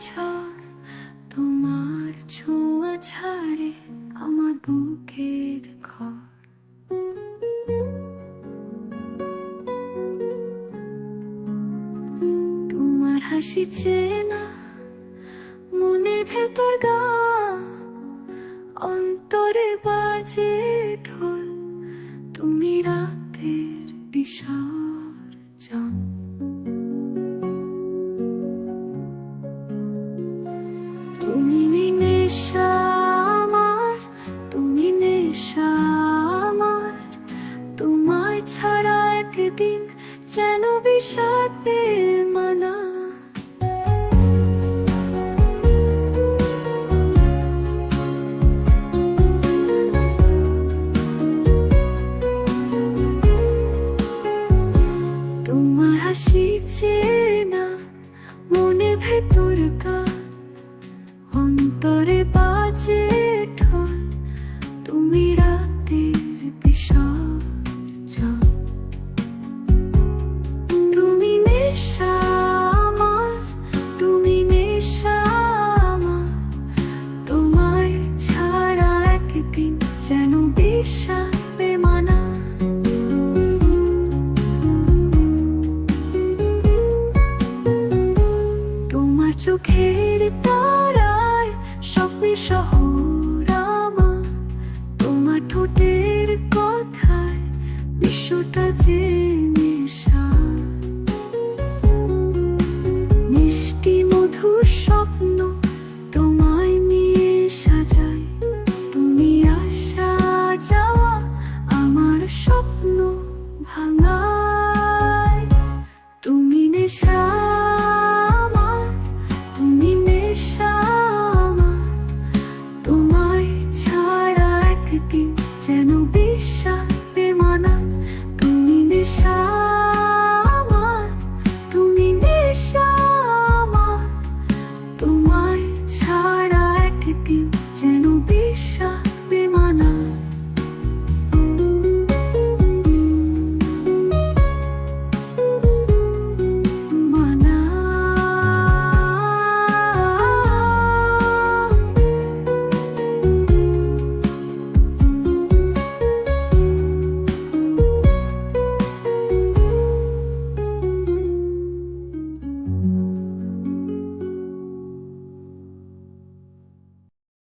ঝড়, তোমার ছোঁয়া ছাড়ে আমার বুকের ঘর। তোমার হাসি চেনা মনের ভেতর গান, অন্তরে বাজে ঢোল, তুমি রাতের বিসর্জন। তুমি নেশা আমার, তুমি নেশা আমার, তোমায় ছাড়া একদিন যেন বিষাদ বেমানা। তোমার হাসি চেনা মনের ভেতর গান, অন্তরে বাজে ঢোল, তুমি রাতের বিসর্জন। তুমি নেশা আমার, তুমি নেশা আমার, তোমায় ছাড়া একদিন যেন বিষাদ বেমানা। তোমার চোখের তারায় স্বপ্নের শহর আমার, তোমার ঠোঁটের কথায় বিশ্বটা যে